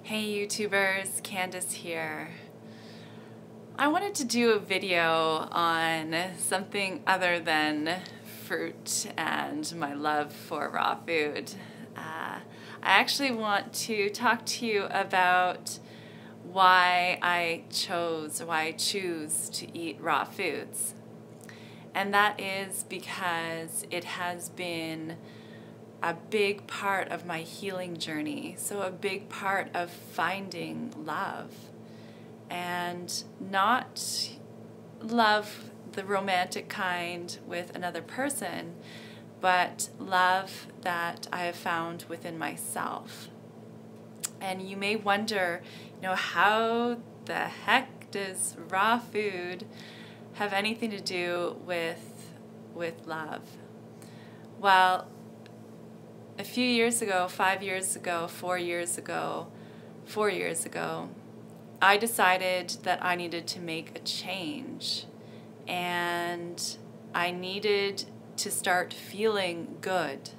Hey YouTubers, Candace here. I wanted to do a video on something other than fruit and my love for raw food. I actually want to talk to you about why I choose to eat raw foods. And that is because it has been a big part of my healing journey. So a big part of finding love, and not love the romantic kind with another person, but love that I have found within myself. And you may wonder, how the heck does raw food have anything to do with love? Well, a few years ago, 5 years ago, 4 years ago, I decided that I needed to make a change, and I needed to start feeling good.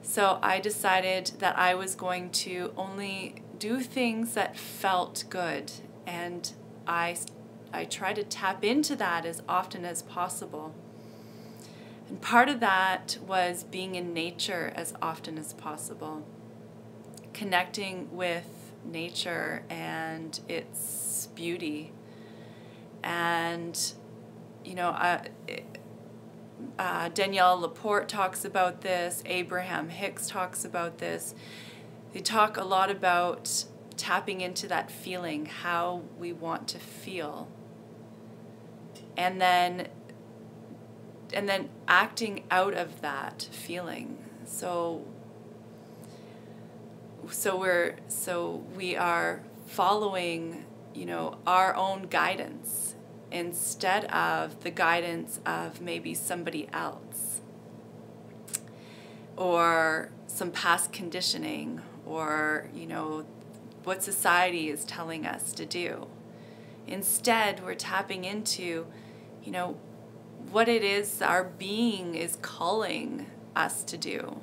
So I decided that I was going to only do things that felt good, and I tried to tap into that as often as possible. And part of that was being in nature as often as possible, connecting with nature and its beauty. And, Danielle Laporte talks about this, Abraham Hicks talks about this. They talk a lot about tapping into that feeling, how we want to feel. And then acting out of that feeling. So we are following, our own guidance instead of the guidance of maybe somebody else, or some past conditioning, or what society is telling us to do. Instead, we're tapping into, what it is our being is calling us to do,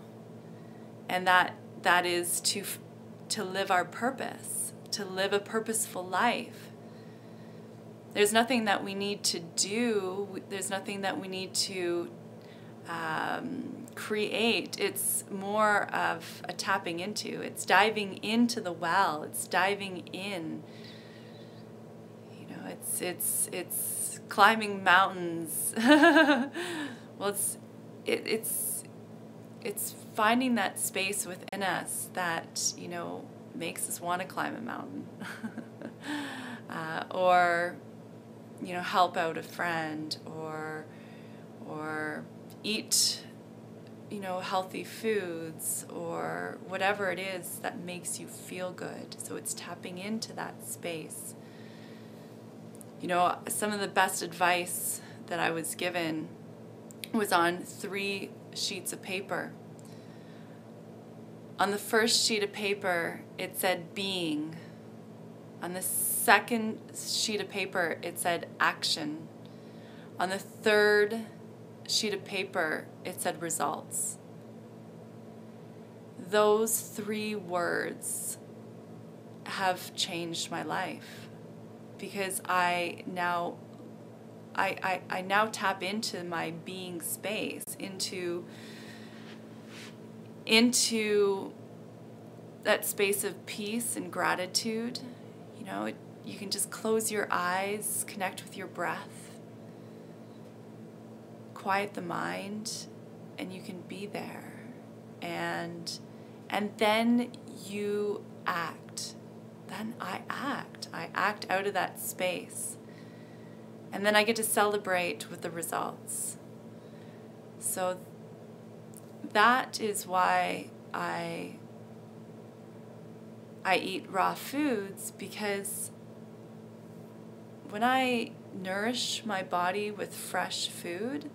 and that is to live our purpose, to live a purposeful life. There's nothing that we need to do. There's nothing that we need to create. It's more of a tapping into. It's diving into the well. It's diving in. It's climbing mountains. Well, it's finding that space within us that makes us want to climb a mountain, or help out a friend, or eat healthy foods, or whatever it is that makes you feel good. So it's tapping into that space. Some of the best advice that I was given was on 3 sheets of paper. On the first sheet of paper, it said being. On the second sheet of paper, it said action. On the third sheet of paper, it said results. Those 3 words have changed my life, because I now tap into my being space, into that space of peace and gratitude. You can just close your eyes, connect with your breath, quiet the mind, and you can be there. And then you act. Then I act out of that space. And then I get to celebrate with the results. So that is why I eat raw foods, because when I nourish my body with fresh food,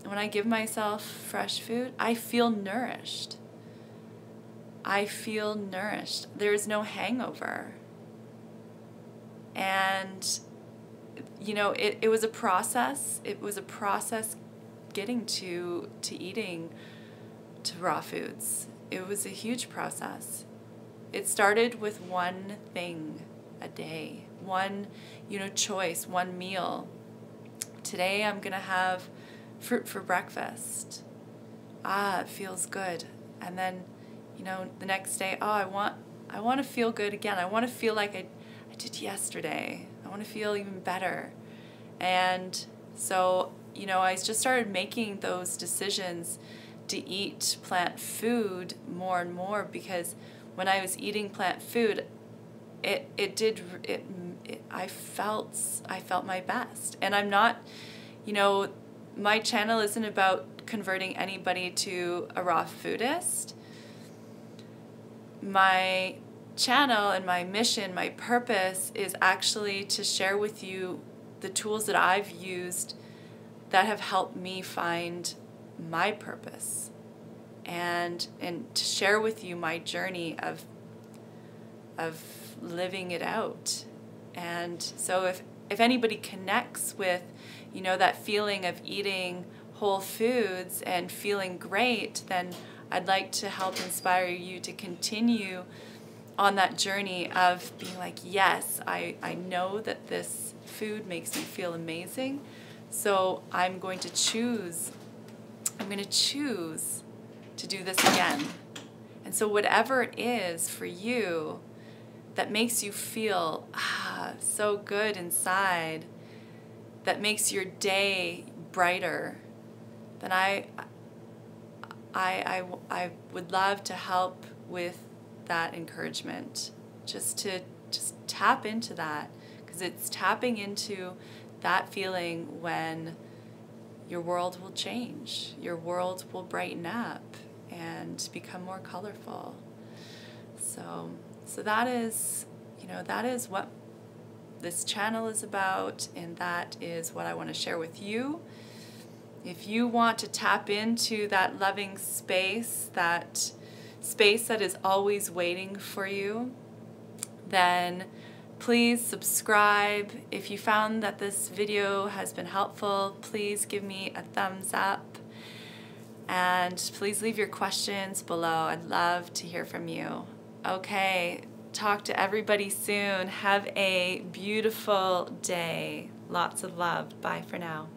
when I give myself fresh food, I feel nourished. There's no hangover. And it was a process. It was a process getting to eating to raw foods. It was a huge process. it started with one thing a day, one, choice, one meal. Today I'm going to have fruit for breakfast. It feels good. And then, the next day, I want to feel good again. I want to feel like I did yesterday. I want to feel even better. And so, I just started making those decisions to eat plant food more and more, because when I was eating plant food, I felt my best. And I'm not, my channel isn't about converting anybody to a raw foodist. My channel and my mission, my purpose is actually to share with you the tools that I've used that have helped me find my purpose, and to share with you my journey of living it out. And so if anybody connects with, that feeling of eating whole foods and feeling great, then I'd like to help inspire you to continue on that journey of being like, yes, I know that this food makes me feel amazing, so I'm going to choose to do this again. And so whatever it is for you that makes you feel so good inside, that makes your day brighter, then I would love to help with that encouragement, just tap into that, because it's tapping into that feeling when your world will change, your world will brighten up and become more colorful. So that is, that is what this channel is about, and that is what I want to share with you. If you want to tap into that loving space, that space that is always waiting for you, then please subscribe. If you found that this video has been helpful, please give me a thumbs up. And please leave your questions below. I'd love to hear from you. Okay, talk to everybody soon. Have a beautiful day. Lots of love. Bye for now.